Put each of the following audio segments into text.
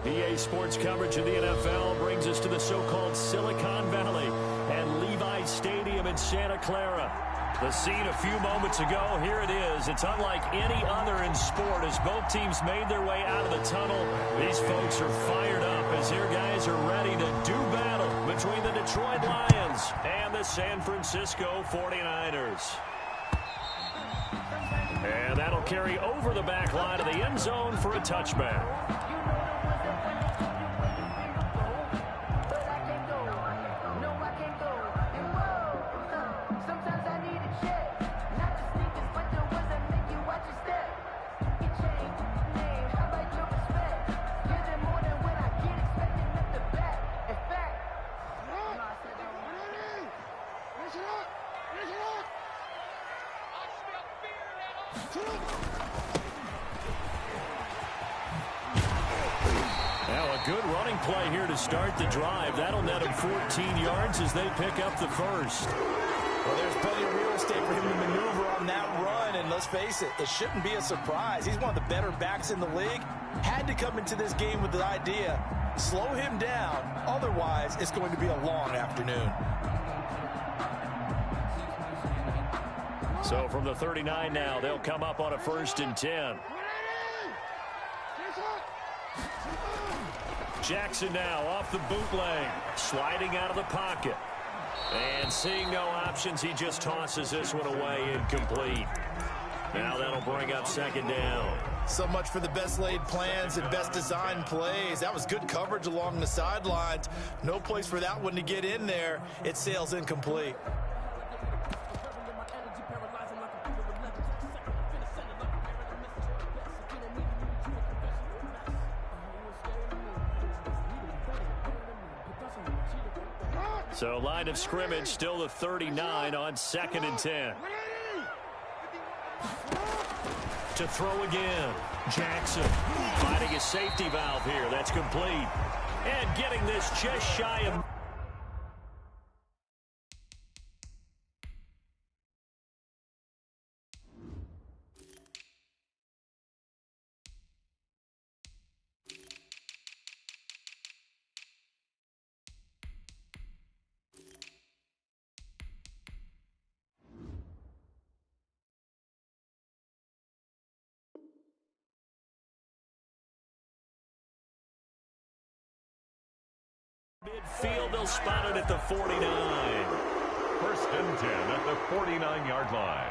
EA Sports coverage of the NFL brings us to the so-called Silicon Valley and Levi's Stadium in Santa Clara. The scene a few moments ago, here it is. It's unlike any other in sport as both teams made their way out of the tunnel. These folks are fired up as their guys are ready to do battle between the Detroit Lions and the San Francisco 49ers. And that'll carry over the back line of the end zone for a touchback. Now a good running play here to start the drive. That'll net him 14 yards as they pick up the first. Well, there's plenty of real estate for him to maneuver on that run, and let's face it, it shouldn't be a surprise. He's one of the better backs in the league. Had to come into this game with the idea, slow him down, otherwise it's going to be a long afternoon. So from the 39 now, they'll come up on a 1st and 10. Jackson now off the bootleg, sliding out of the pocket. And seeing no options, he just tosses this one away incomplete. Now that'll bring up 2nd down. So much for the best laid plans and best designed plays. That was good coverage along the sidelines. No place for that one to get in there. It sails incomplete. So line of scrimmage still the 39 on 2nd and 10. To throw again. Jackson finding a safety valve here. That's complete. And getting this just shy of... Midfield, they'll spot it at the 49. 1st and 10 at the 49-yard line.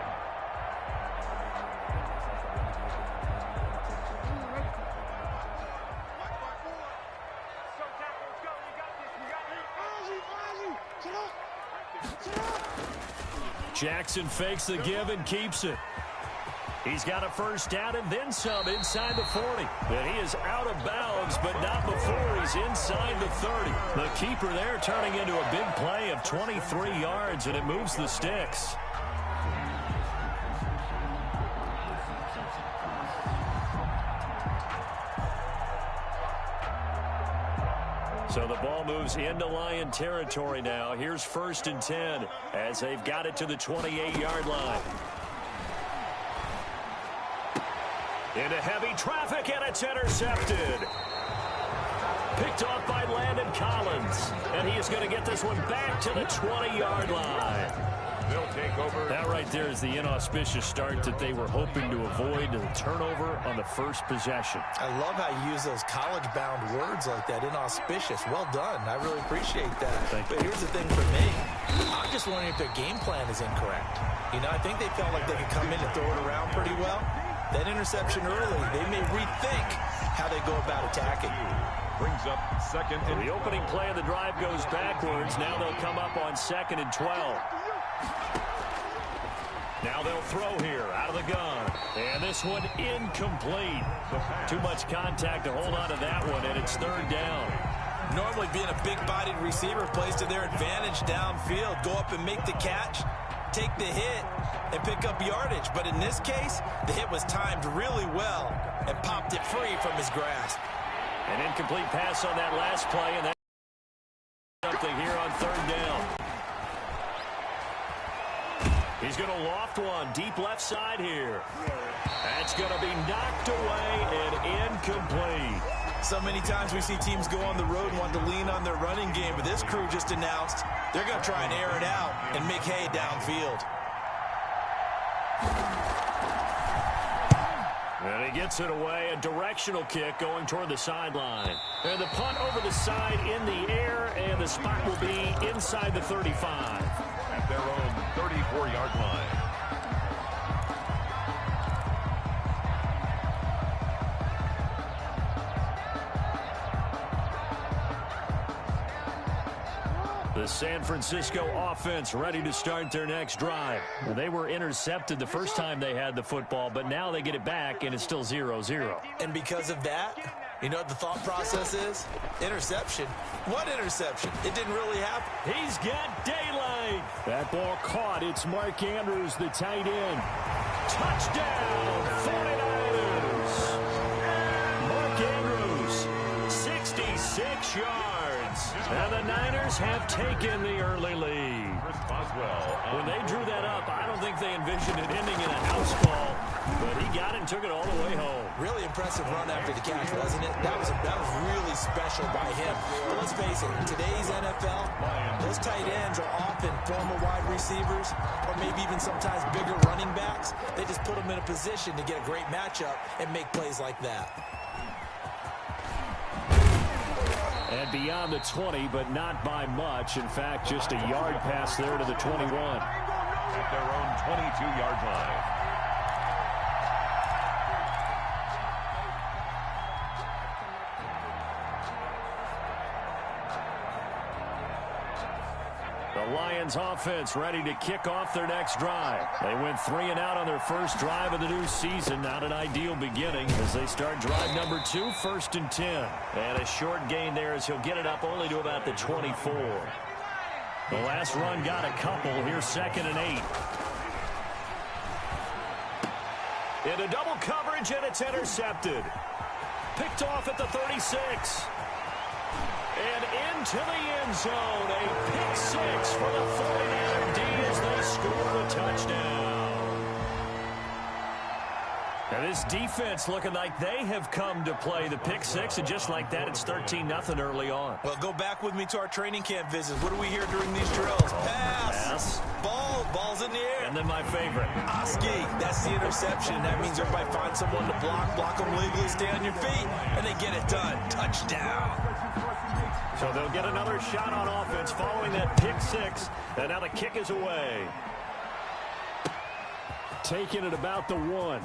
Jackson fakes the give and keeps it. He's got a 1st down and then some inside the 40. And he is out of bounds, but not before he's inside the 30. The keeper there turning into a big play of 23 yards, and it moves the sticks. So the ball moves into Lion territory now. Here's 1st and 10 as they've got it to the 28-yard line. Into heavy traffic, and it's intercepted. Picked off by Landon Collins. And he is going to get this one back to the 20-yard line. They'll take over. That right there is the inauspicious start that they were hoping to avoid, the turnover on the 1st possession. I love how you use those college-bound words like that, inauspicious. Well done. I really appreciate that. But here's the thing for me. I'm just wondering if their game plan is incorrect. You know, I think they felt like they could come in and throw it around pretty well. That interception early, they may rethink how they go about attacking. Brings up 2nd and... The opening play of the drive goes backwards. Now they'll come up on 2nd and 12. Now they'll throw here out of the gun. And this one incomplete. Too much contact to hold on to that one, and it's 3rd down. Normally being a big-bodied receiver plays to their advantage downfield. Go up and make the catch, take the hit, and pick up yardage. But in this case, the hit was timed really well and popped it free from his grasp. An incomplete pass on that last play, and that's something here on 3rd down. He's going to loft one deep left side here. That's going to be knocked away and incomplete. So many times we see teams go on the road and want to lean on their running game, but this crew just announced they're going to try and air it out and make hay downfield. And he gets it away, a directional kick going toward the sideline. And the punt over the side in the air, and the spot will be inside the 35. At their own 34-yard line. The San Francisco offense ready to start their next drive. They were intercepted the first time they had the football, but now they get it back, and it's still 0-0. And because of that, you know what the thought process is? Interception. What interception? It didn't really happen. He's got daylight. That ball caught. It's Mark Andrews, the tight end. Touchdown, 49ers. Mark Andrews, 66 yards. And the Niners have taken the early lead. When they drew that up, I don't think they envisioned it ending in a house call, but he got it and took it all the way home. Really impressive run after the catch, wasn't it? That was really special by him. But let's face it, in today's NFL, those tight ends are often former wide receivers or maybe even sometimes bigger running backs. They just put them in a position to get a great matchup and make plays like that. And beyond the 20, but not by much. In fact, just a yard pass there to the 21. At their own 22-yard line. The Lions offense ready to kick off their next drive. They went 3 and out on their first drive of the new season. Not an ideal beginning as they start drive number 2, 1st and 10. And a short gain there as he'll get it up only to about the 24. The last run got a couple. Here's 2nd and 8. Into double coverage, and it's intercepted. Picked off at the 36. And into the end zone, a pick 6 for the 49er D as they score a touchdown. And this defense looking like they have come to play the pick 6, and just like that, it's 13-0 early on. Well, go back with me to our training camp visits. What do we hear during these drills? Pass. Ball's in the air. And then my favorite. Oski, that's the interception. That means everybody finds someone to block them legally, stay on your feet, and they get it done. Touchdown. So they'll get another shot on offense following that pick 6. And now the kick is away. Taking it about the 1.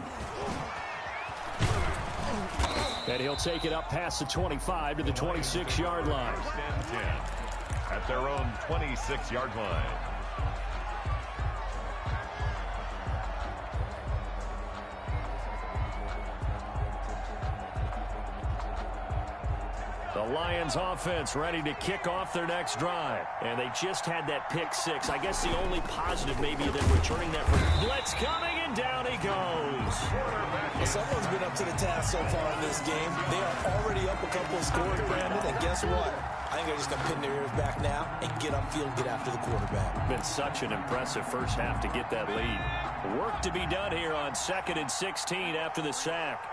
And he'll take it up past the 25 to the 26-yard line. At their own 26-yard line. The Lions offense ready to kick off their next drive. And they just had that pick 6. I guess the only positive maybe of them returning that from blitz coming, and down he goes. Well, someone's been up to the task so far in this game. They are already up a couple of scores, Brandon, and guess what? I think they're just going to pin their ears back now and get upfield, get after the quarterback. Been such an impressive first half to get that lead. Work to be done here on 2nd and 16 after the sack.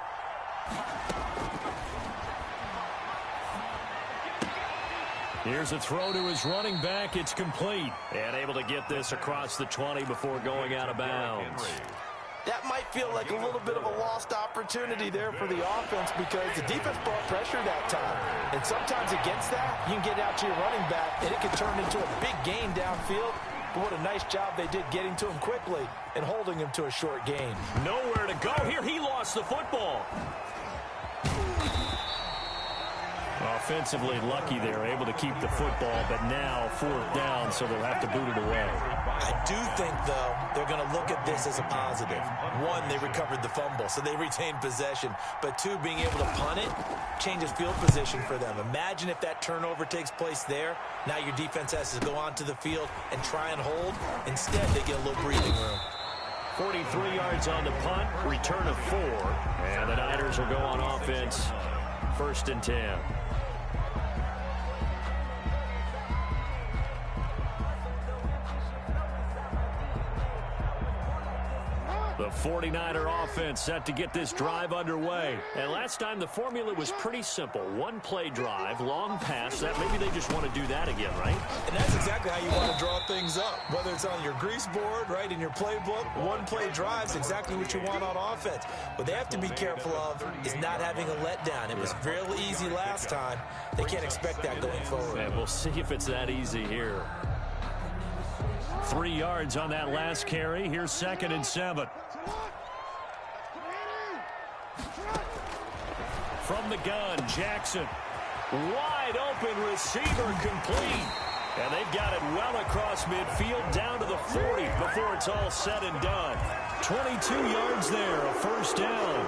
Here's a throw to his running back. It's complete. And able to get this across the 20 before going out of bounds. That might feel like a little bit of a lost opportunity there for the offense because the defense brought pressure that time. And sometimes against that, you can get out to your running back, and it can turn into a big gain downfield. But what a nice job they did getting to him quickly and holding him to a short gain. Nowhere to go here. He lost the football. Offensively lucky they're able to keep the football, but now 4th down, so they'll have to boot it away. I do think, though, they're going to look at this as a positive. 1, they recovered the fumble, so they retained possession. But 2, being able to punt it changes field position for them. Imagine if that turnover takes place there. Now your defense has to go onto the field and try and hold. Instead, they get a little breathing room. 43 yards on the punt, return of 4. And the Niners will go on offense, 1st and 10. The 49er offense set to get this drive underway. And last time the formula was pretty simple. One play drive, long pass. That maybe they just want to do that again, right? And that's exactly how you want to draw things up. Whether it's on your grease board, right, in your playbook, one play drive is exactly what you want on offense. What they have to be careful of is not having a letdown. It was real easy last time. They can't expect that going forward. And we'll see if it's that easy here. 3 yards on that last carry. Here's 2nd and 7. From the gun, Jackson. Wide open receiver, complete. And they've got it well across midfield down to the 40 before it's all said and done. 22 yards there, a first down.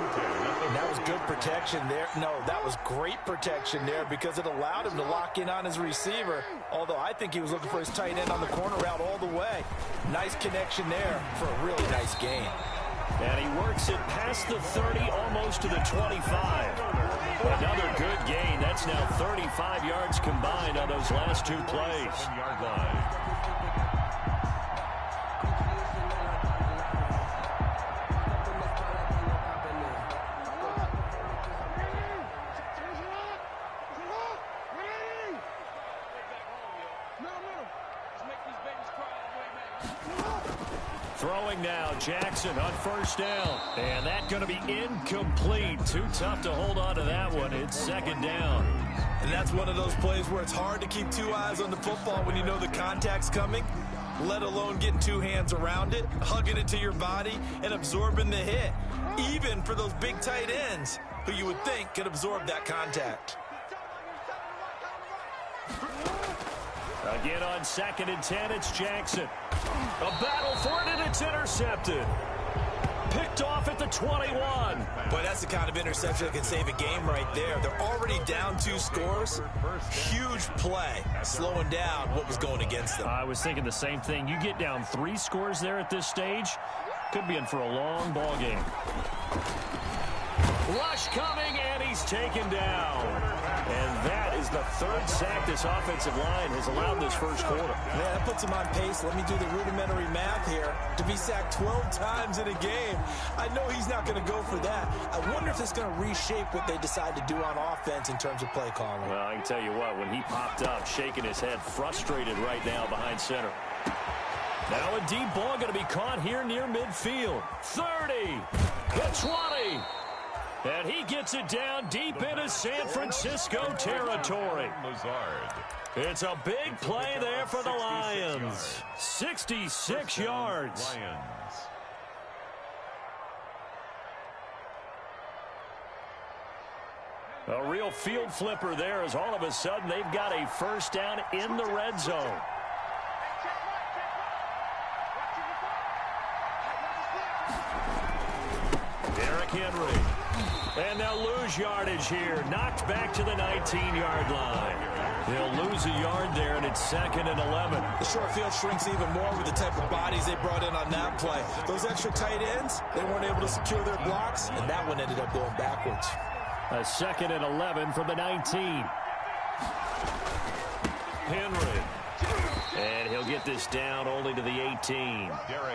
And that was good protection there. No, that was great protection there because it allowed him to lock in on his receiver. Although I think he was looking for his tight end on the corner route all the way. Nice connection there for a really nice gain. And he works it past the 30, almost to the 25. Another good gain. That's now 35 yards combined on those last 2 plays. 1-yard line. Throwing now, Jackson on first down. And that's going to be incomplete. Too tough to hold on to that one. It's 2nd down. And that's one of those plays where it's hard to keep 2 eyes on the football when you know the contact's coming, let alone getting 2 hands around it, hugging it to your body, and absorbing the hit. Even for those big tight ends who you would think could absorb that contact. Again on 2nd and 10, it's Jackson. A battle for it, and it's intercepted. Picked off at the 21. Boy, that's the kind of interception that can save a game right there. They're already down 2 scores. Huge play, slowing down what was going against them. I was thinking the same thing. You get down 3 scores there at this stage, could be in for a long ball game. Rush coming, and he's taken down. And that is the 3rd sack this offensive line has allowed this first quarter. Man, that puts him on pace. Let me do the rudimentary math here. To be sacked 12 times in a game, I know he's not going to go for that. I wonder if it's going to reshape what they decide to do on offense in terms of play calling. Well, I can tell you what, when he popped up, shaking his head, frustrated right now behind center. Now a deep ball going to be caught here near midfield. 30, the 20. And he gets it down deep into San Francisco territory. It's a big play there for the Lions. 66 yards. A real field flipper there as all of a sudden they've got a first down in the red zone. Derrick Henry. And they'll lose yardage here. Knocked back to the 19-yard line. They'll lose a yard there, and it's 2nd and 11. The short field shrinks even more with the type of bodies they brought in on that play. Those extra tight ends, they weren't able to secure their blocks, and that one ended up going backwards. A 2nd and 11 from the 19. Henry. And he'll get this down only to the 18.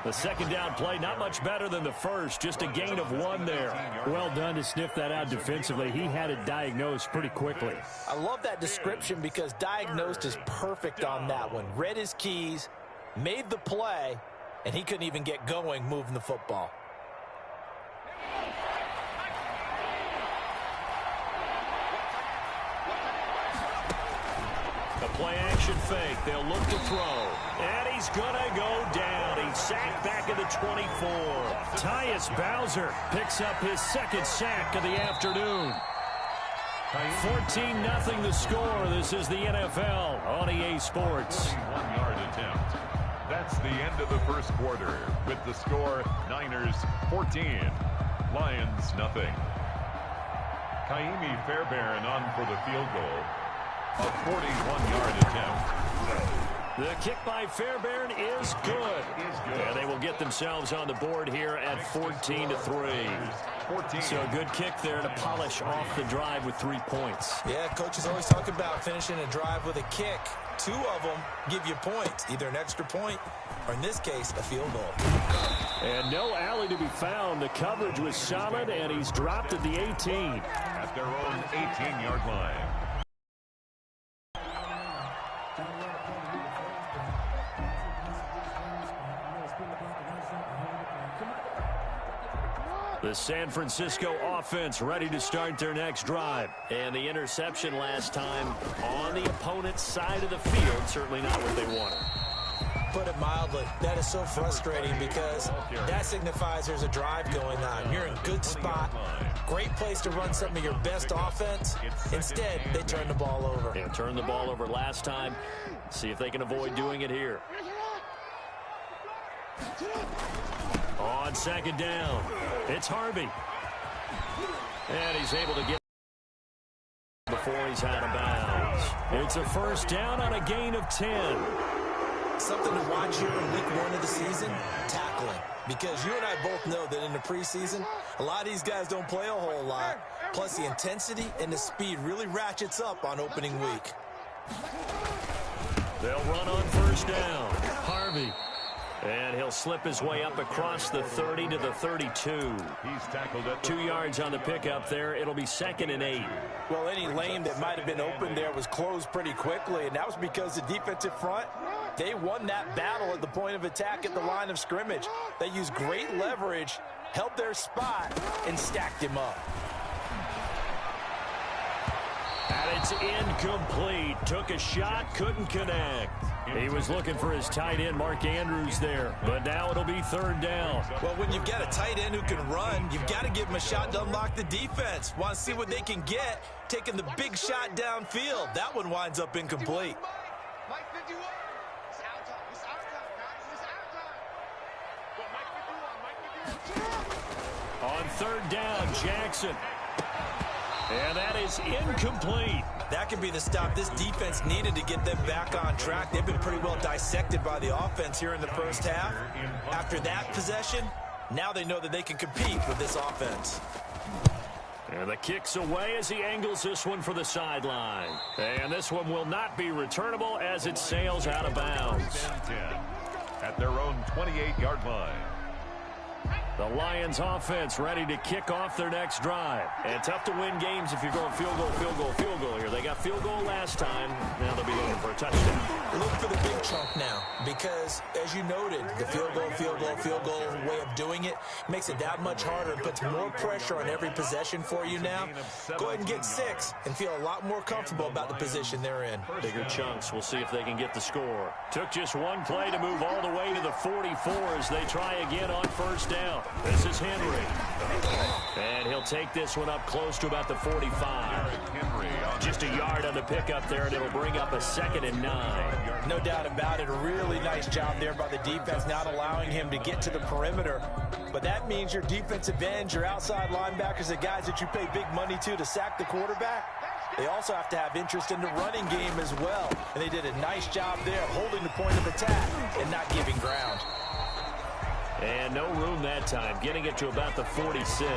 The 2nd down play, not much better than the first. Just a gain of 1 there. Well done to sniff that out defensively. He had it diagnosed pretty quickly. I love that description because diagnosed is perfect on that one. Read his keys, made the play, and he couldn't even get going moving the football. Play action fake. They'll look to throw. And he's going to go down. He's sacked back at the 24. Tyus Bowser picks up his 2nd sack of the afternoon. 14-0 the score. This is the NFL on EA Sports. 1-yard attempt. That's the end of the first quarter with the score Niners 14, Lions nothing. Kaimi Fairbairn on for the field goal. A 41-yard attempt. The kick by Fairbairn is good. And they will get themselves on the board here at 14-3. So a good kick there to polish off the drive with 3 points. Yeah, coaches always talk about finishing a drive with a kick. 2 of them give you points, either an extra point or, in this case, a field goal. And no alley to be found. The coverage was solid, and he's dropped at the 18. At their own 18-yard line. The San Francisco offense ready to start their next drive. And the interception last time on the opponent's side of the field. Certainly not what they wanted. Put it mildly, that is so frustrating because that signifies there's a drive going on. You're in a good spot, great place to run some of your best offense. Instead, they turn the ball over. Yeah, turned the ball over last time. See if they can avoid doing it here. On second down, it's Harvey. And he's able to get before he's out of bounds. It's a first down on a gain of 10. Something to watch here in week 1 of the season, tackling. Because you and I both know that in the preseason, a lot of these guys don't play a whole lot. Plus, the intensity and the speed really ratchets up on opening week. They'll run on first down. Harvey. And he'll slip his way up across the 30 to the 32. He's tackled at 2 yards on the pickup there. It'll be 2nd and 8. Well, any lane that might have been open there was closed pretty quickly, and that was because the defensive front, they won that battle at the point of attack at the line of scrimmage. They used great leverage, held their spot, and stacked him up. And it's incomplete. Took a shot, couldn't connect. He was looking for his tight end, Mark Andrews, there. But now it'll be 3rd down. Well, when you've got a tight end who can run, you've got to give him a shot to unlock the defense. Want to see what they can get, taking the big shot downfield. That one winds up incomplete. On 3rd down, Jackson. And that is incomplete. That could be the stop this defense needed to get them back on track. They've been pretty well dissected by the offense here in the first half. After that possession, now they know that they can compete with this offense. And the kick's away as he angles this one for the sideline. And this one will not be returnable as it sails out of bounds. At their own 28-yard line. The Lions offense ready to kick off their next drive. And tough to win games if you're going field goal, field goal, field goal here. They got field goal last time. Now they'll be looking for a touchdown. Look for the big chunk now because, as you noted, the field goal way of doing it makes it that much harder and puts more pressure on every possession for you now. Go ahead and get 6 and feel a lot more comfortable about the position they're in. Bigger chunks. We'll see if they can get the score. Took just one play to move all the way to the 44 as they try again on first down. This is Henry. And he'll take this one up close to about the 45. Just a yard on the pickup there, and it'll bring up a 2nd and 9. No doubt about it. A really nice job there by the defense, not allowing him to get to the perimeter. But that means your defensive ends, your outside linebackers, the guys that you pay big money to sack the quarterback, they also have to have interest in the running game as well. And they did a nice job there holding the point of attack and not giving ground. And no room that time, getting it to about the 46.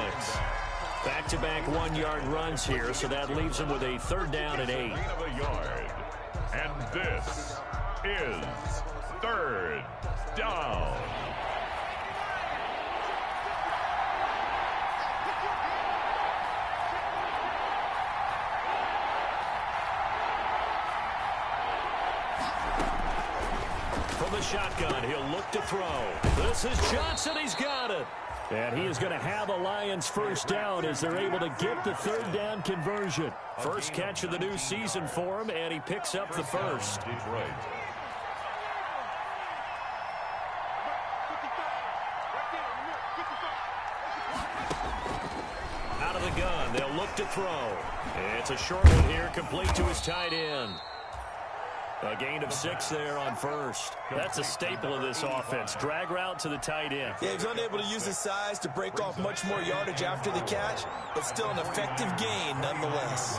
Back-to-back 1-yard runs here, so that leaves him with a 3rd down and 8. And this is 3rd down. From the shotgun, he'll look to throw. This is Johnson. He's got it. And he is going to have a Lions first down as they're able to get the 3rd down conversion. First catch of the new season for him, and he picks up the first. Detroit. Out of the gun, they'll look to throw. It's a short one here, complete to his tight end. A gain of 6 there on first. That's a staple of this offense. Drag route to the tight end. Yeah, he's unable to use his size to break off much more yardage after the catch, but still an effective gain nonetheless.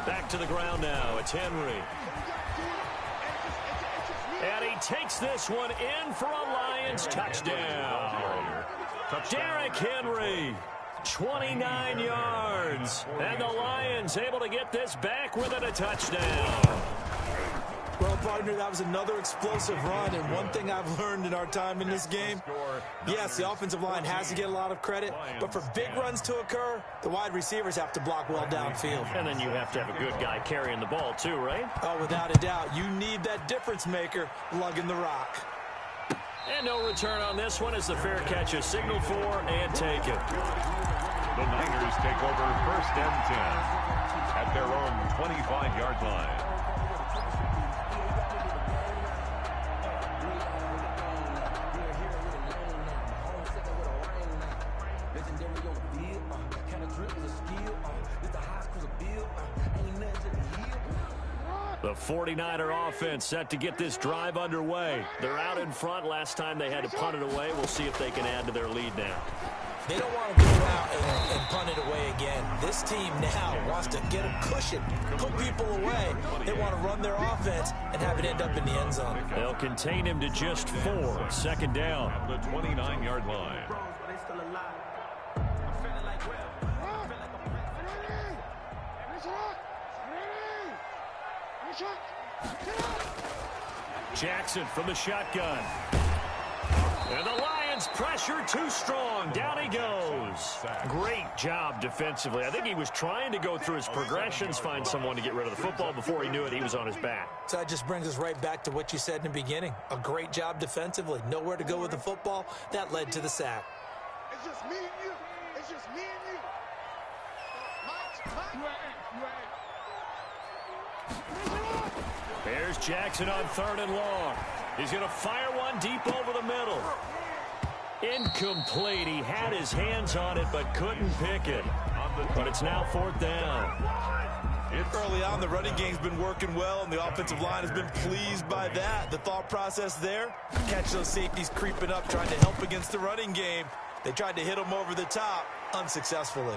Back to the ground now. It's Henry. And he takes this one in for a Lions touchdown. Derrick Henry. 29 yards. And the Lions able to get this back within a touchdown. Well, partner. That was another explosive run, and one thing I've learned in our time in this game, yes, the offensive line has to get a lot of credit, but for big runs to occur, the wide receivers have to block well downfield. And then you have to have a good guy carrying the ball too, right? Oh, without a doubt. You need that difference maker lugging the rock. And no return on this one as the fair catch is signaled for and taken. The Niners take over 1st and 10 at their own 25-yard line. The 49er offense set to get this drive underway. They're out in front. Last time they had to punt it away. We'll see if they can add to their lead now. They don't want to go out and punt it away again. This team now wants to get a cushion, put people away. They want to run their offense and have it end up in the end zone. They'll contain him to just 4. 2nd down. At the 29-yard line. Jackson from the shotgun. And the Lions pressure too strong. Down he goes. Great job defensively. I think he was trying to go through his progressions, find someone to get rid of the football. Before he knew it, he was on his back. So that just brings us right back to what you said in the beginning. A great job defensively. Nowhere to go with the football. That led to the sack. It's just me and you. It's just me and you. There's Jackson on 3rd and long. He's going to fire one deep over the middle. Incomplete. He had his hands on it but couldn't pick it. But it's now 4th down. Early on, the running game's been working well, and the offensive line has been pleased by that. The thought process there, catch those safeties creeping up, trying to help against the running game. They tried to hit them over the top, unsuccessfully.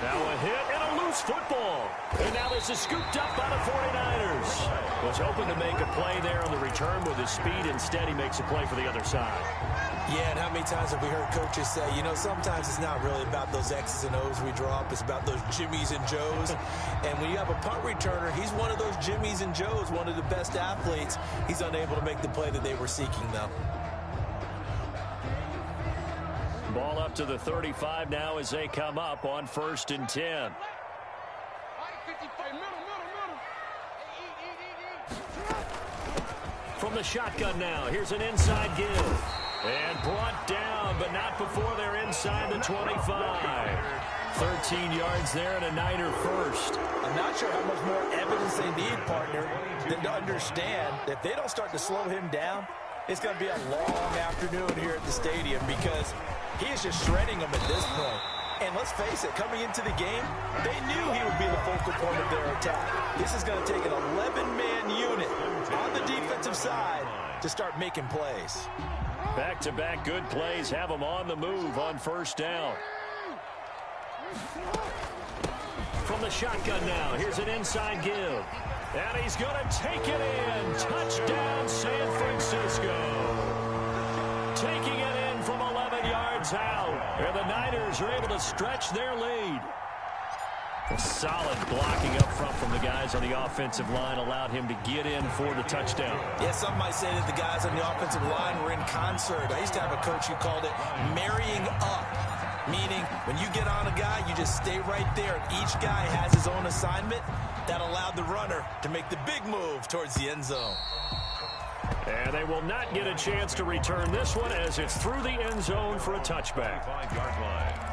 Now a hit and a loose football. And now this is scooped up by the 49ers. Was hoping to make a play there on the return with his speed. Instead, he makes a play for the other side. Yeah, and how many times have we heard coaches say, you know, sometimes it's not really about those X's and O's we draw up. It's about those Jimmies and Joes. And when you have a punt returner, he's one of those Jimmies and Joes, one of the best athletes. He's unable to make the play that they were seeking, though. Ball up to the 35 now as they come up on 1st and 10. From the shotgun now, here's an inside give. And brought down, but not before they're inside the 25. 13 yards there and a Niner first. I'm not sure how much more evidence they need, partner, than to understand that if they don't start to slow him down, it's going to be a long afternoon here at the stadium because he is just shredding them at this point. And let's face it, coming into the game, they knew he would be the focal point of their attack. This is going to take an 11-man unit on the defensive side to start making plays. Back-to-back good plays have them on the move on 1st down. From the shotgun now, here's an inside give. And he's going to take it in. Touchdown, San Francisco. Taking it in from 11 yards out. And the Niners are able to stretch their lead. A solid blocking up front from the guys on the offensive line allowed him to get in for the touchdown. Yeah, some might say that the guys on the offensive line were in concert. I used to have a coach who called it marrying up, meaning when you get on a guy, you just stay right there, and each guy has his own assignment. That allowed the runner to make the big move towards the end zone. And they will not get a chance to return this one as it's through the end zone for a touchback. 5-yard line.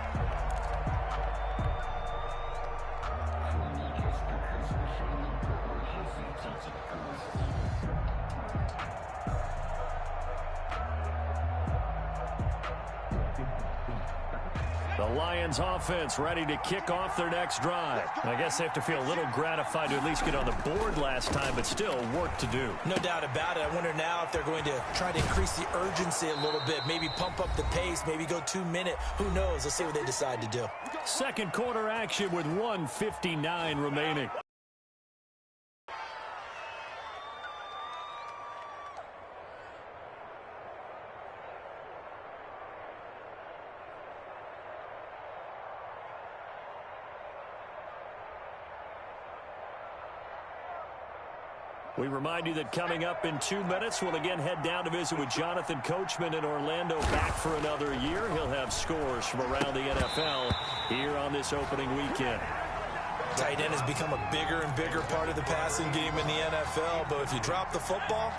The Lions offense ready to kick off their next drive. I guess they have to feel a little gratified to at least get on the board last time, but still work to do. No doubt about it. I wonder now if they're going to try to increase the urgency a little bit, maybe pump up the pace, maybe go 2-minute. Who knows? Let's see what they decide to do. Second quarter action with 1:59 remaining. We remind you that coming up in 2 minutes, we'll again head down to visit with Jonathan Coachman in Orlando, back for another year. He'll have scores from around the NFL here on this opening weekend. Tight end has become a bigger and bigger part of the passing game in the NFL, but if you drop the football,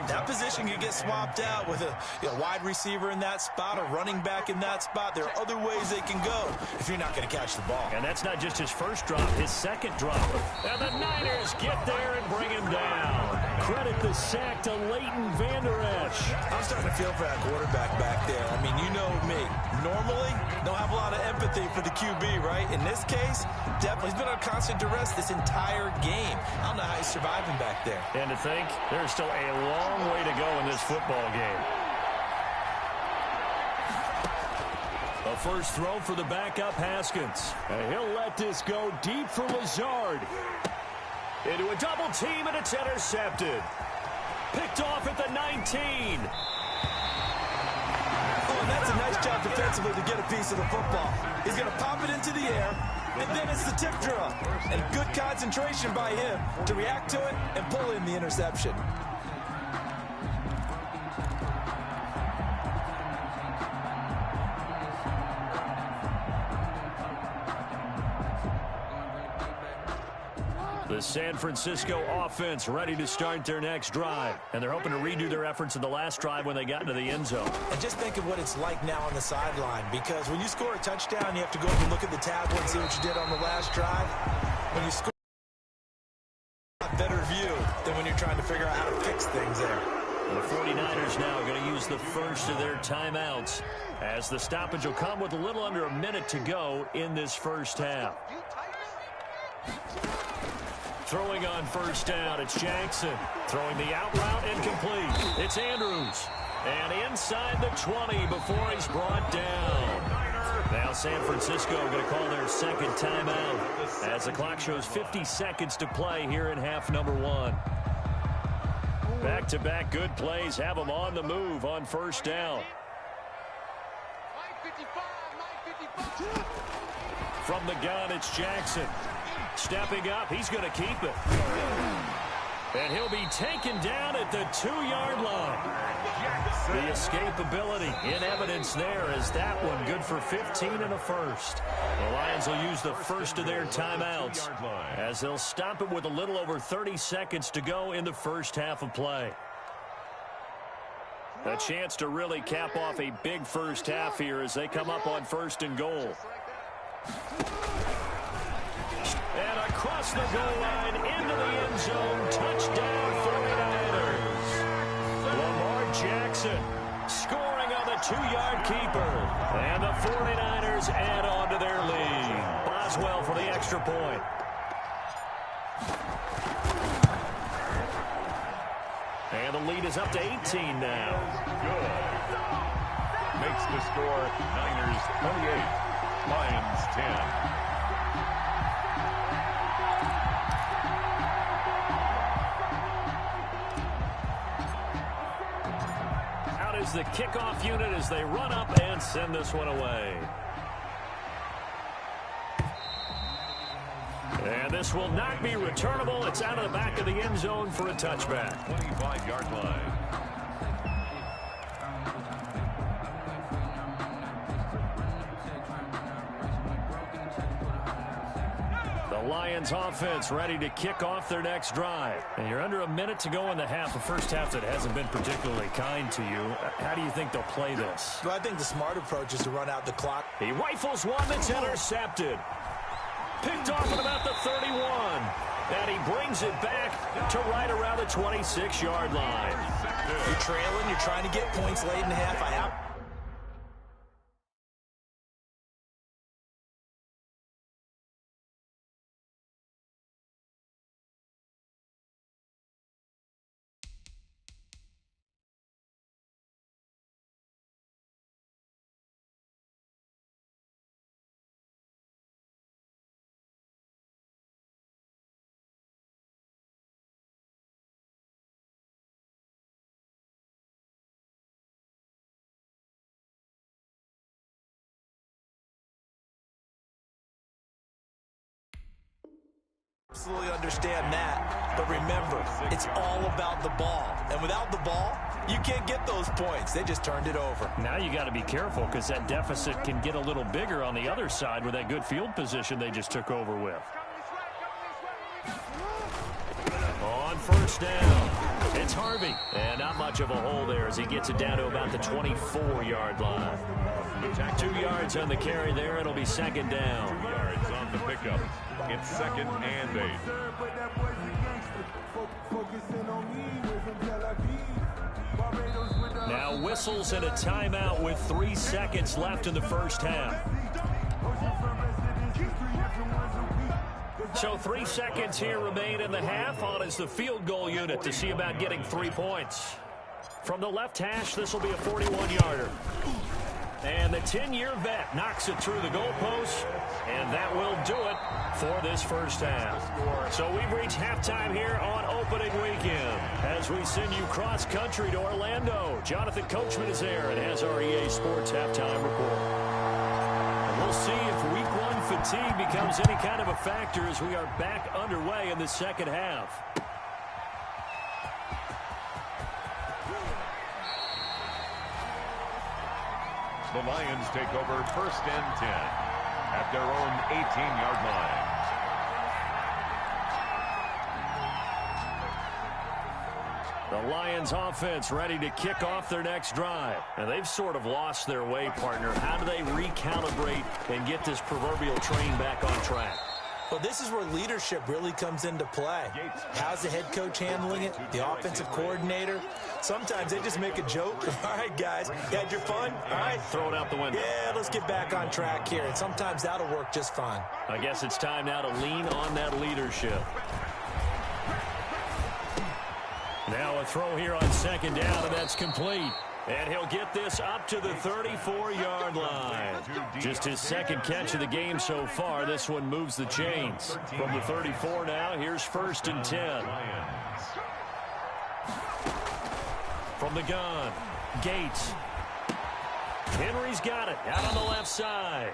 that position can get swapped out with a wide receiver in that spot, a running back in that spot. There are other ways they can go if you're not going to catch the ball. And that's not just his first drop, his second drop. And the Niners get there and bring him down. Credit the sack to Leighton Vander Esch. I'm starting to feel for that quarterback back there. I mean, you know me. Normally, don't have a lot of empathy for the QB, right? In this case, definitely. He's been on constant duress this entire game. I don't know how he's surviving back there. And to think, there's still a long way to go in this football game. A first throw for the backup Haskins. And he'll let this go deep for Lazard. Into a double team, and it's intercepted. Picked off at the 19. Oh, and that's a nice job defensively to get a piece of the football. He's going to pop it into the air, and then it's the tip drill. And good concentration by him to react to it and pull in the interception. The San Francisco offense ready to start their next drive. And they're hoping to redo their efforts in the last drive when they got into the end zone. And just think of what it's like now on the sideline, because when you score a touchdown, you have to go up and look at the tablet and see what you did on the last drive. When you score, a better view than when you're trying to figure out how to fix things there. The 49ers now going to use the first of their timeouts, as the stoppage will come with a little under a minute to go in this first half. Throwing on first down, it's Jackson. Throwing the out route, incomplete. It's Andrews. And inside the 20 before he's brought down. Now San Francisco going to call their second timeout, as the clock shows 50 seconds to play here in half number 1. Back-to-back good plays have them on the move on first down. From the gun, it's Jackson. Stepping up, he's going to keep it. And he'll be taken down at the 2-yard line. The escapability in evidence there, as that one good for 15 and a first. The Lions will use the first of their timeouts, as they'll stop it with a little over 30 seconds to go in the first half of play. A chance to really cap off a big first half here as they come up on first and goal. And across the goal line into the end zone. Touchdown 49ers. Lamar Jackson scoring on the 2-yard keeper. And the 49ers add on to their lead. Boswell for the extra point. And the lead is up to 18 now. Good. Makes the score Niners 28, Lions 10. Is the kickoff unit as they run up and send this one away. And this will not be returnable. It's out of the back of the end zone for a touchback. 25-yard line. The Lions offense ready to kick off their next drive. And you're under a minute to go in the half, a first half that hasn't been particularly kind to you. How do you think they'll play this? Well, I think the smart approach is to run out the clock. He rifles one that's intercepted. Picked off at about the 31. And he brings it back to right around the 26-yard line. You're trailing. You're trying to get points late in the half. Absolutely understand that, but remember, it's all about the ball. And without the ball, you can't get those points. They just turned it over. Now you got to be careful because that deficit can get a little bigger on the other side with that good field position they just took over with. On first down, it's Harvey. And not much of a hole there as he gets it down to about the 24-yard line. 2 yards on the carry there. It'll be second down. 2 yards on the pickup. It's 2nd and 8. Now whistles and a timeout with 3 seconds left in the first half. So 3 seconds here remain in the half. On is the field goal unit to see about getting 3 points. From the left hash, this will be a 41-yarder. And the 10-year vet knocks it through the goalpost, and that will do it for this first half. So we've reached halftime here on opening weekend as we send you cross-country to Orlando. Jonathan Coachman is there and has our EA Sports halftime report. And we'll see if Week 1 fatigue becomes any kind of a factor as we are back underway in the second half. The Lions take over 1st and 10 at their own 18-yard line. The Lions offense ready to kick off their next drive. And they've sort of lost their way, partner. How do they recalibrate and get this proverbial train back on track? Well, this is where leadership really comes into play. How's the head coach handling it? The offensive coordinator? Sometimes they just make a joke. All right, guys, you had your fun? All right. Throw it out the window. Yeah, let's get back on track here. And sometimes that'll work just fine. I guess it's time now to lean on that leadership. Now a throw here on second down, and that's complete. And he'll get this up to the 34-yard line. Just his second catch of the game so far. This one moves the chains. From the 34 now, here's 1st and 10. From the gun, Gates. Henry's got it out on the left side.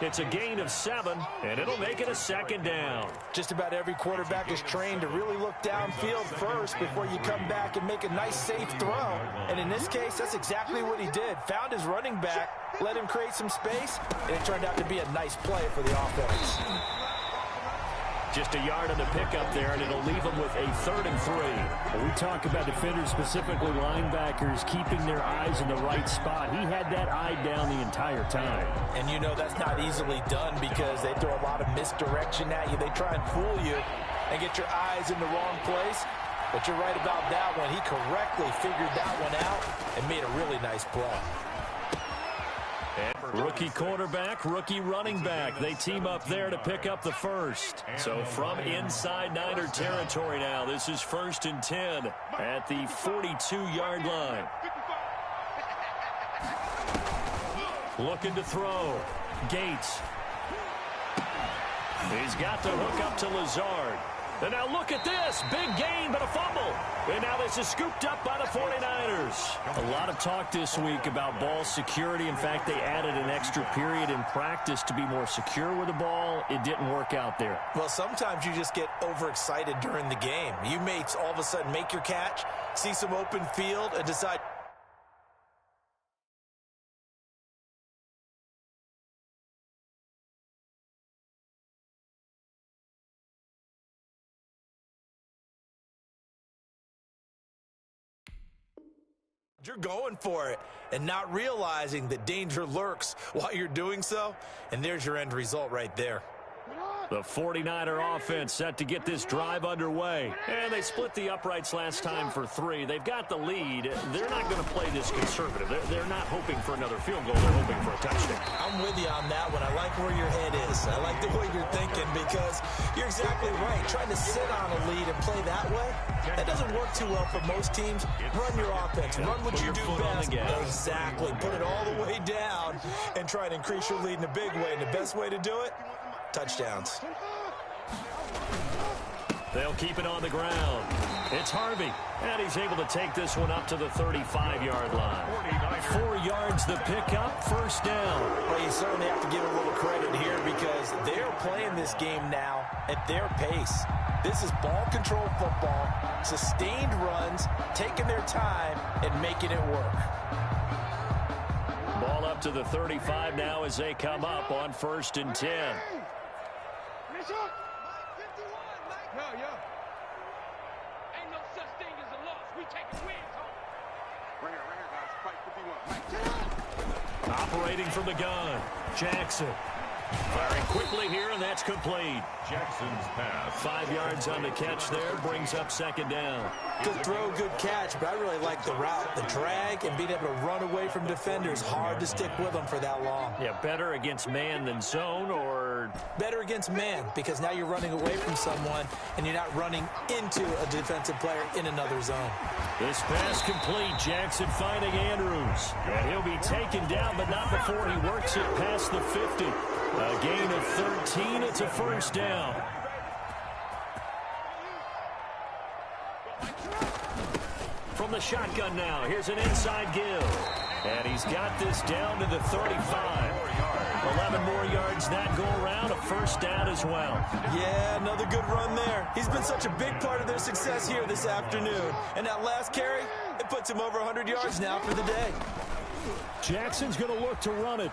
It's a gain of 7, and it'll make it a second down. Just about every quarterback is trained to really look downfield first before you come back and make a nice, safe throw. And in this case, that's exactly what he did. Found his running back, let him create some space, and it turned out to be a nice play for the offense. Just a yard on the pickup there, and it'll leave them with a 3rd and 3. When we talk about defenders, specifically linebackers, keeping their eyes in the right spot. He had that eye down the entire time. And you know that's not easily done because they throw a lot of misdirection at you. They try and fool you and get your eyes in the wrong place. But you're right about that one. He correctly figured that one out and made a really nice play. Rookie quarterback, rookie running back. They team up there to pick up the first. So from inside Niner territory now, this is 1st and 10 at the 42-yard line. Looking to throw. Gates. He's got the hook up to Lazard. And now look at this. Big gain, but a fumble. And now this is scooped up by the 49ers. A lot of talk this week about ball security. In fact, they added an extra period in practice to be more secure with the ball. It didn't work out there. Well, sometimes you just get overexcited during the game. You may all of a sudden make your catch, see some open field, and decide... You're going for it and not realizing that danger lurks while you're doing so, and there's your end result right there. The 49er offense set to get this drive underway. And they split the uprights last time for 3. They've got the lead. They're not going to play this conservative. They're not hoping for another field goal. They're hoping for a touchdown. I'm with you on that one. I like where your head is. I like the way you're thinking because you're exactly right. Trying to sit on a lead and play that way, that doesn't work too well for most teams. Run your offense. Run what you do best. Exactly. Put it all the way down and try to increase your lead in a big way. And the best way to do it, touchdowns. They'll keep it on the ground. It's Harvey, and he's able to take this one up to the 35-yard line. 4 yards the pickup, first down. Well, you certainly have to give a little credit here because they're playing this game now at their pace. This is ball control football, sustained runs, taking their time, and making it work. Ball up to the 35 now as they come up on 1st and 10. Operating from the gun, Jackson. Firing quickly here, and that's complete. Jackson's pass. 5 yards on the catch there, brings up 2nd down. Good throw, good catch, but I really like the route, the drag, and being able to run away from defenders. Hard to stick with them for that long. Yeah, better against man than zone, or better against man, because now you're running away from someone, and you're not running into a defensive player in another zone. This pass complete. Jackson finding Andrews. And he'll be taken down, but not before he works it past the 50. A gain of 13. It's a first down. From the shotgun now, here's an inside give. And he's got this down to the 35. 11 more yards that go around, a first down as well. Yeah, another good run there. He's been such a big part of their success here this afternoon. And that last carry, it puts him over 100 yards now for the day. Jackson's going to look to run it.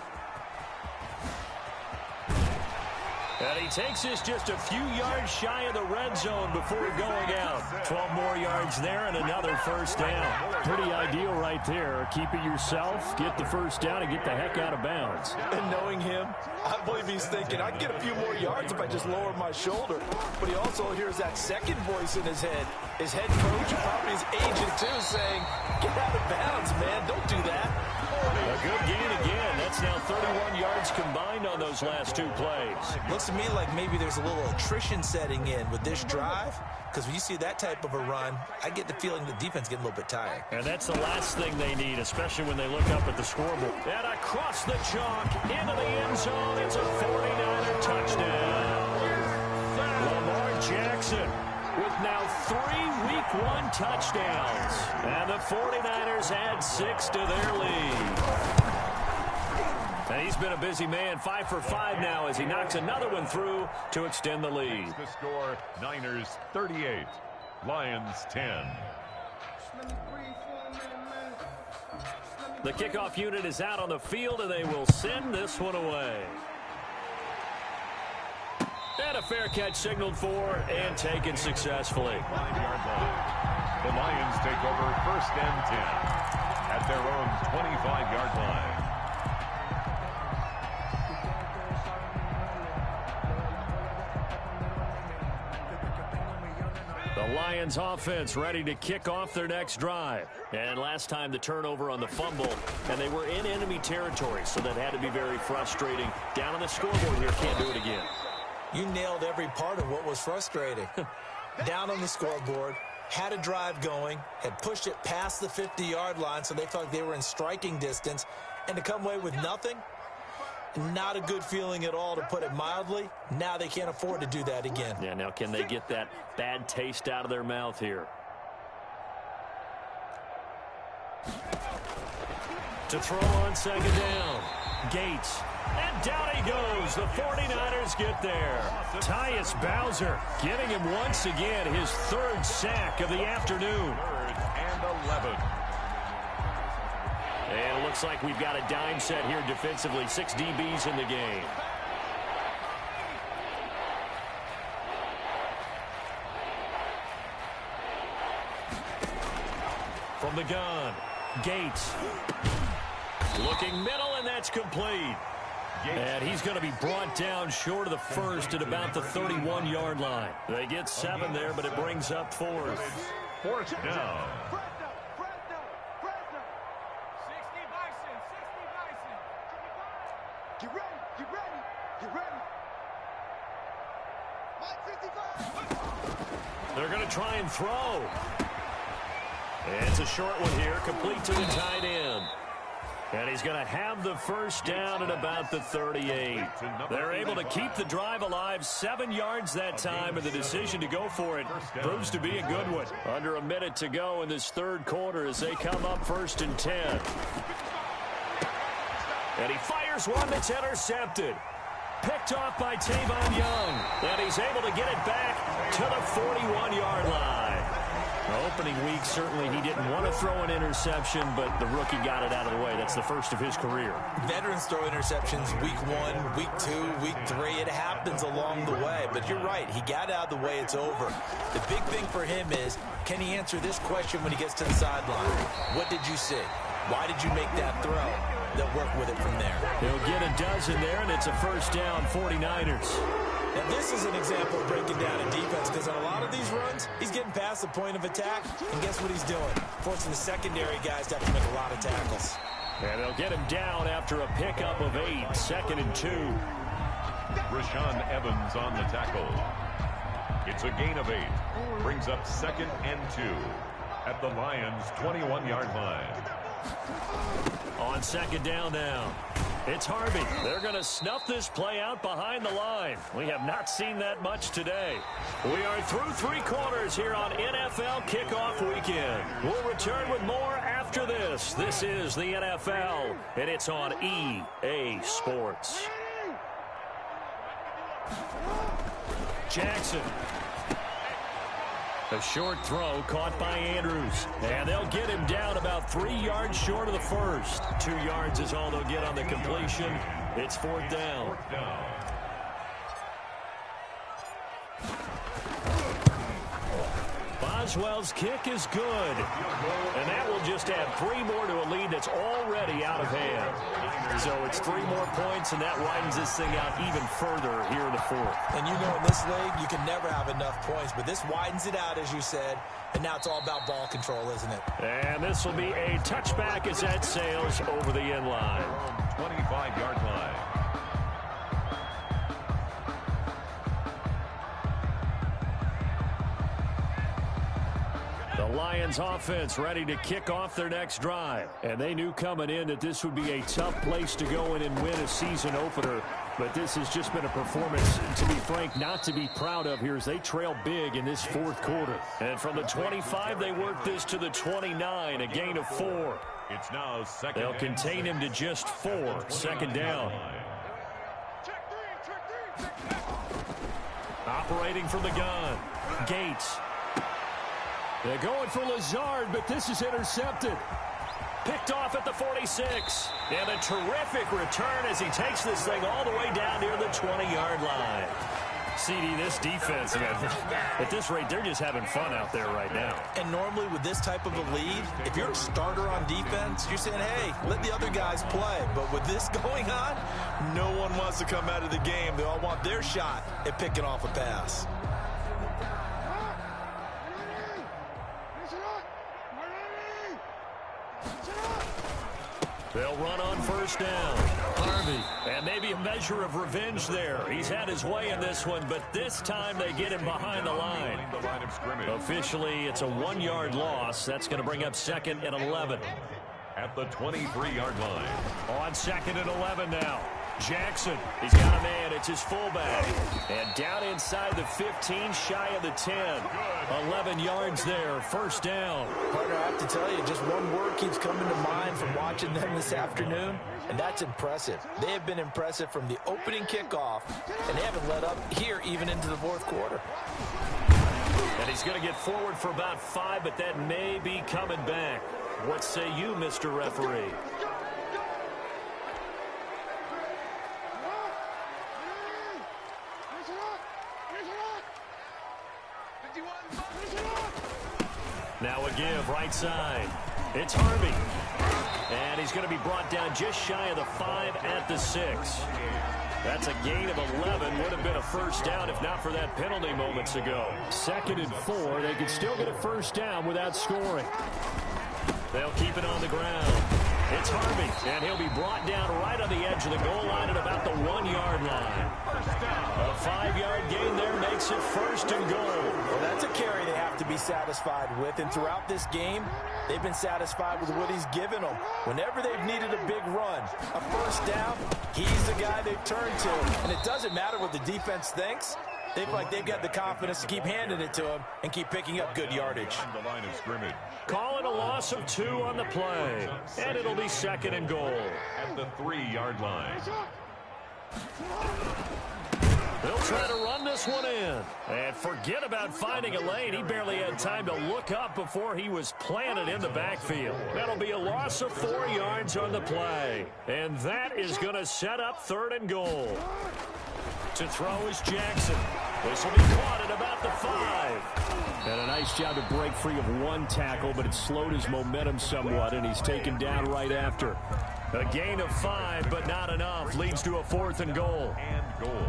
And he takes this just a few yards shy of the red zone before going out. 12 more yards there and another first down. Pretty ideal right there. Keep it yourself, get the first down, and get the heck out of bounds. And knowing him, I believe he's thinking, I can get a few more yards if I just lower my shoulder. But he also hears that second voice in his head. His head coach, probably his agent too, saying, get out of bounds, man. Don't do that. A good gain again. That's now 31 yards combined on those last 2 plays. Looks to me like maybe there's a little attrition setting in with this drive, because when you see that type of a run, I get the feeling the defense getting a little bit tired. And that's the last thing they need, especially when they look up at the scoreboard. And across the chalk, into the end zone, it's a 49er touchdown. Lamar Jackson with now 3 Week 1 touchdowns. And the 49ers add 6 to their lead. And he's been a busy man, 5 for 5 now as he knocks another one through to extend the lead. The score, Niners 38, Lions 10. The kickoff unit is out on the field, and they will send this one away. And a fair catch signaled for and taken successfully. 5-yard line. The Lions take over 1st and 10 at their own 25-yard line. The Lions offense ready to kick off their next drive. And last time the turnover on the fumble, and they were in enemy territory, so that had to be very frustrating. Down on the scoreboard here, can't do it again. You nailed every part of what was frustrating. Down on the scoreboard, had a drive going, had pushed it past the 50-yard line, so they felt like they were in striking distance, and to come away with nothing, not a good feeling at all, to put it mildly. Now they can't afford to do that again. Yeah, now can they get that bad taste out of their mouth here? To throw on 2nd down. Gates. And down he goes. The 49ers get there. Tyus Bowser giving him once again his 3rd sack of the afternoon. 3rd and 11. And it looks like we've got a dime set here defensively. 6 DBs in the game. From the gun, Gates. Looking middle, and that's complete. And he's going to be brought down short of the 1st at about the 31-yard line. They get 7 there, but it brings up 4th. 4th down. Get ready, get ready, get ready. Mike 55. They're going to try and throw. And it's a short one here, complete to the tight end. And he's going to have the first down at about the 38. They're able to keep the drive alive, 7 yards that time, and the decision to go for it proves to be a good one. Under a minute to go in this third quarter as they come up 1st and 10. And he fires one that's intercepted. Picked off by Tavon Young. And he's able to get it back to the 41-yard line. The opening week, certainly he didn't want to throw an interception, but the rookie got it out of the way. That's the first of his career. Veterans throw interceptions week 1, week 2, week 3. It happens along the way. But you're right. He got out of the way. It's over. The big thing for him is, can he answer this question when he gets to the sideline? What did you see? Why did you make that throw? They'll work with it from there. He'll get a dozen there, and it's a first down, 49ers. Now, this is an example of breaking down a defense because on a lot of these runs, he's getting past the point of attack, and guess what he's doing? Forcing the secondary guys to have to make a lot of tackles. And they'll get him down after a pickup of 8, 2nd and 2. Rashaan Evans on the tackle. It's a gain of 8. Brings up 2nd and 2 at the Lions' 21-yard line. On 2nd down now. It's Harvey. They're going to snuff this play out behind the line. We have not seen that much today. We are through 3 quarters here on NFL Kickoff Weekend. We'll return with more after this. This is the NFL, and it's on EA Sports. Jackson. A short throw caught by Andrews. And they'll get him down about 3 yards short of the first. 2 yards is all they'll get on the completion. It's 4th down. Boswell's kick is good. And that will just add 3 more to a lead that's already out of hand. So it's 3 more points, and that widens this thing out even further here in the 4th. And you know in this league, you can never have enough points, but this widens it out, as you said, and now it's all about ball control, isn't it? And this will be a touchback as that sails over the end line. 25-yard line. The Lions offense ready to kick off their next drive. And they knew coming in that this would be a tough place to go in and win a season opener. But this has just been a performance, to be frank, not to be proud of here as they trail big in this 4th quarter. And from the 25, they work this to the 29, a gain of 4. It's now 2nd. They'll contain him to just 4, 2nd down. Operating from the gun, Gates. They're going for Lazard, but this is intercepted. Picked off at the 46. And a terrific return as he takes this thing all the way down near the 20-yard line. CD, this defense, at this rate, they're just having fun out there right now. And normally with this type of a lead, if you're a starter on defense, you're saying, hey, let the other guys play. But with this going on, no one wants to come out of the game. They all want their shot at picking off a pass. They'll run on 1st down. Harvey. And maybe a measure of revenge there. He's had his way in this one, but this time they get him behind the line. Officially, it's a 1-yard loss. That's going to bring up 2nd and 11. At the 23-yard line. On 2nd and 11 now. Jackson, he's got a man, it's his fullback. And down inside the 15, shy of the 10. 11 yards there, 1st down. Partner, I have to tell you, just one word keeps coming to mind from watching them this afternoon, and that's impressive. They have been impressive from the opening kickoff, and they haven't let up here even into the 4th quarter. And he's going to get forward for about 5, but that may be coming back. What say you, Mr. Referee? Now a give, right side. It's Harvey. And he's going to be brought down just shy of the 5 at the 6. That's a gain of 11. Would have been a 1st down if not for that penalty moments ago. 2nd and 4. They could still get a 1st down without scoring. They'll keep it on the ground. It's It's Harvey, and he'll be brought down right on the edge of the goal line at about the 1-yard line. A 5-yard gain there makes it 1st and goal. Well, that's a carry they have to be satisfied with, and throughout this game, they've been satisfied with what he's given them. Whenever they've needed a big run, a 1st down, he's the guy they've turned to. And it doesn't matter what the defense thinks. They feel like they've got the confidence to keep handing it to him and keep picking up good yardage. The line of scrimmage. Call it a loss of 2 on the play, and it'll be 2nd and goal. At the 3-yard line. They'll try to run this one in. And forget about finding a lane. He barely had time to look up before he was planted in the backfield. That'll be a loss of 4 yards on the play. And that is going to set up 3rd and goal. To throw is Jackson. This will be caught at about the 5. And a nice job to break free of 1 tackle, but it slowed his momentum somewhat, and he's taken down right after. A gain of 5, but not enough. Leads to a 4th and goal. And goal.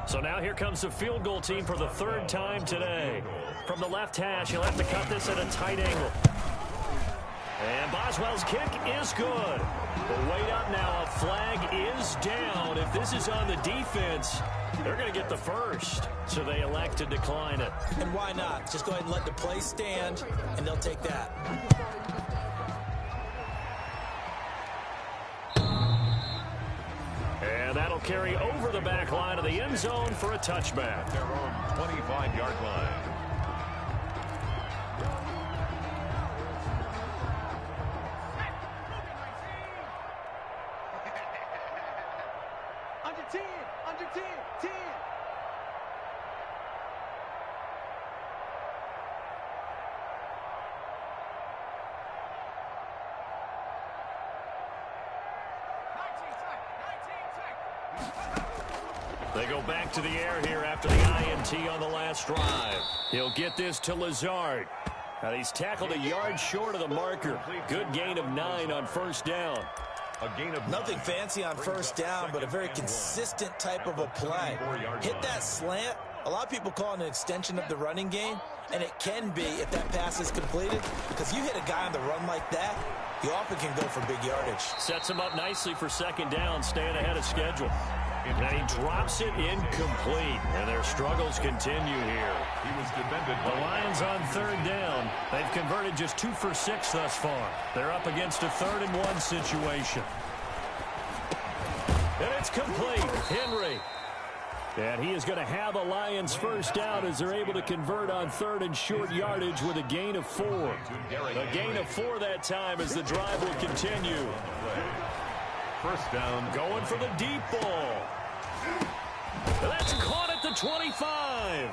So now here comes the field goal team for the 3rd time today. From the left hash, he'll have to cut this at a tight angle. And Boswell's kick is good. But wait up now, a flag is down. If this is on the defense, they're going to get the 1st. So they elect to decline it. And why not? Just go ahead and let the play stand, and they'll take that. And that'll carry over the back line of the end zone for a touchback. Their own 25-yard line. Under 10, under 10, 10. They go back to the air here after the INT on the last drive. He'll get this to Lazard. Now he's tackled a yard short of the marker. Good gain of 9 on 1st down. A gain of Nothing fancy on 1st down, but a very consistent type of a play. Hit that slant. A lot of people call it an extension of the running game, and it can be if that pass is completed, because you hit a guy on the run like that, you often can go for big yardage. Sets him up nicely for 2nd down, staying ahead of schedule. And he drops it incomplete, and their struggles continue here. He was defended. The Lions on 3rd down. They've converted just 2 for 6 thus far. They're up against a 3rd and 1 situation. And it's complete. Henry. And he is going to have a Lions 1st down as they're able to convert on 3rd and short yardage with a gain of 4. A gain of 4 that time as the drive will continue. 1st down. Going for the deep ball. That's caught at the 25.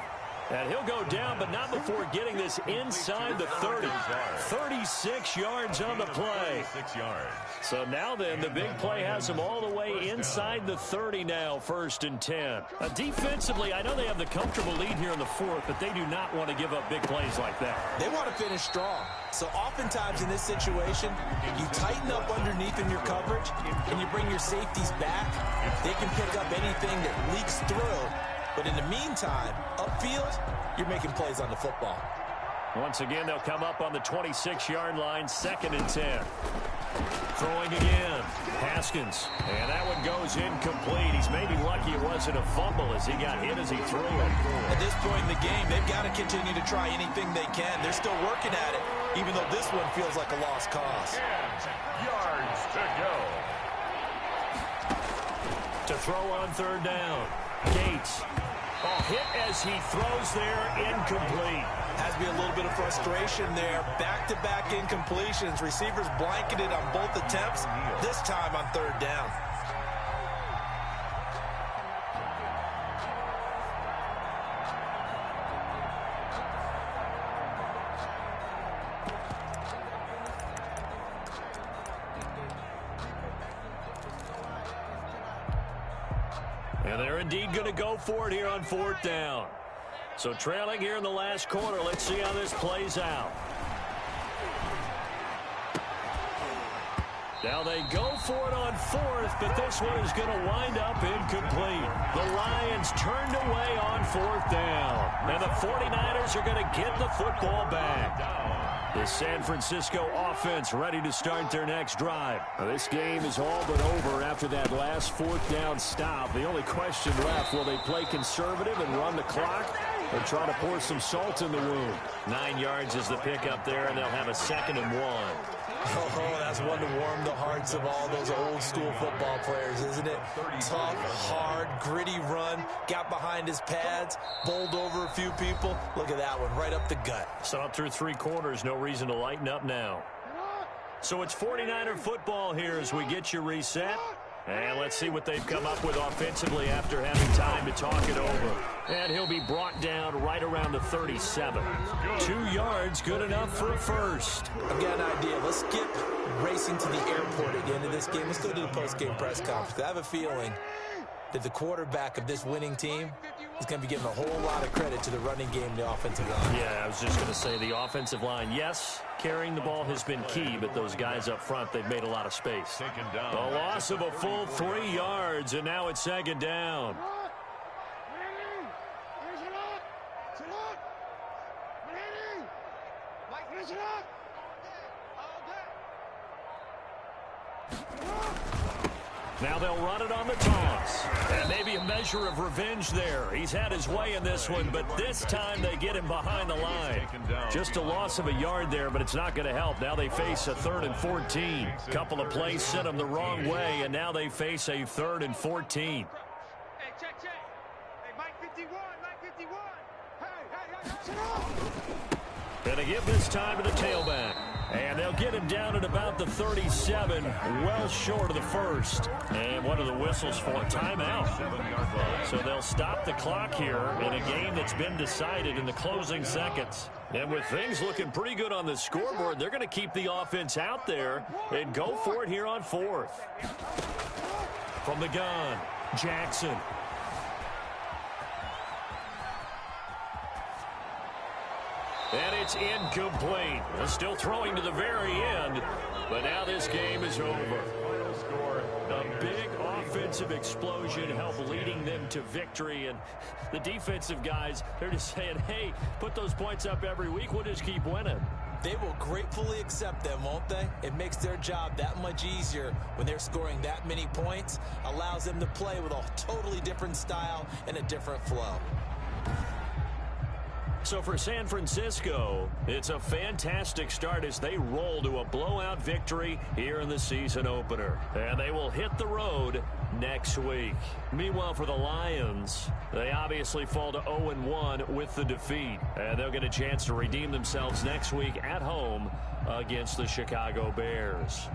And he'll go down, but not before getting this inside the 30. 36 yards on the play. 6 yards. So now then, the big play has him all the way inside the 30 now, 1st and 10. Defensively, I know they have the comfortable lead here in the 4th, but they do not want to give up big plays like that. They want to finish strong. So oftentimes in this situation, you tighten up underneath in your coverage, and you bring your safeties back. They can pick up anything that leaks through. But in the meantime, upfield, you're making plays on the football. Once again, they'll come up on the 26-yard line, 2nd and 10. Throwing again, Haskins. And that one goes incomplete. He's maybe lucky it wasn't a fumble as he got hit as he threw it. At this point in the game, they've got to continue to try anything they can. They're still working at it, even though this one feels like a lost cause. 10 yards to go. To throw on 3rd down. Gates. Hit as he throws there, incomplete. Has to be a little bit of frustration there. Back-to-back incompletions. Receivers blanketed on both attempts, this time on 3rd down. And they're indeed going to go for it here on 4th down. So trailing here in the last quarter. Let's see how this plays out. Now they go for it on fourth, but this one is going to wind up incomplete. The Lions turned away on fourth down. And the 49ers are going to get the football back. The San Francisco offense ready to start their next drive. Now, this game is all but over after that last fourth down stop. The only question left, will they play conservative and run the clock or try to pour some salt in the wound? 9 yards is the pickup there, and they'll have a 2nd and 1. Oh, that's one to warm the hearts of all those old-school football players, isn't it? Tough, hard, gritty run, got behind his pads, bowled over a few people. Look at that one, right up the gut. So up through 3 quarters, no reason to lighten up now. So it's 49er football here as we get you reset. And let's see what they've come up with offensively after having time to talk it over. And he'll be brought down right around the 37. 2 yards, good enough for a first. I've got an idea. Let's skip racing to the airport at the end of this game. Let's go to the post-game press conference. I have a feeling that the quarterback of this winning team is going to be giving a whole lot of credit to the running game and the offensive line. Yeah, I was just going to say the offensive line, yes, carrying the ball has been key, but those guys up front, they've made a lot of space. A loss of a full 3 yards, and now it's 2nd down. Now they'll run it on the toss. And maybe a measure of revenge there. He's had his way in this one, but this time they get him behind the line. Just a loss of a yard there, but it's not going to help. Now they face a 3rd and 14. Couple of plays sent them the wrong way, and now they face a 3rd and 14. Hey, check. Hey, Mike 51, Mike 51. Hey, Gonna give this time to the tailback. And they'll get him down at about the 37, well short of the first. And what are the whistles for? Timeout. So they'll stop the clock here in a game that's been decided in the closing seconds. And with things looking pretty good on the scoreboard, they're going to keep the offense out there and go for it here on fourth. From the gun, Jackson. And it's incomplete. Still throwing to the very end, but now this game is over. A big offensive explosion helped leading them to victory, and the defensive guys, they're just saying, hey, put those points up every week, we'll just keep winning. They will gratefully accept them, won't they? It makes their job that much easier when they're scoring that many points, allows them to play with a totally different style and a different flow. So for San Francisco, it's a fantastic start as they roll to a blowout victory here in the season opener. And they will hit the road next week. Meanwhile, for the Lions, they obviously fall to 0-1 with the defeat. And they'll get a chance to redeem themselves next week at home against the Chicago Bears.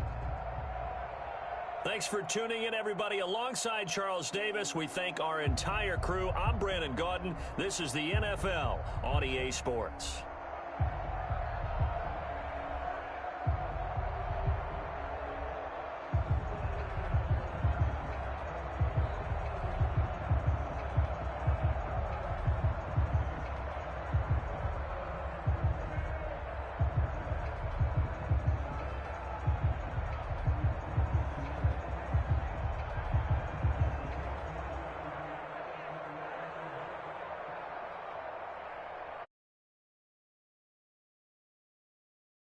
Thanks for tuning in, everybody. Alongside Charles Davis, we thank our entire crew. I'm Brandon Gaudin. This is the NFL on EA Sports.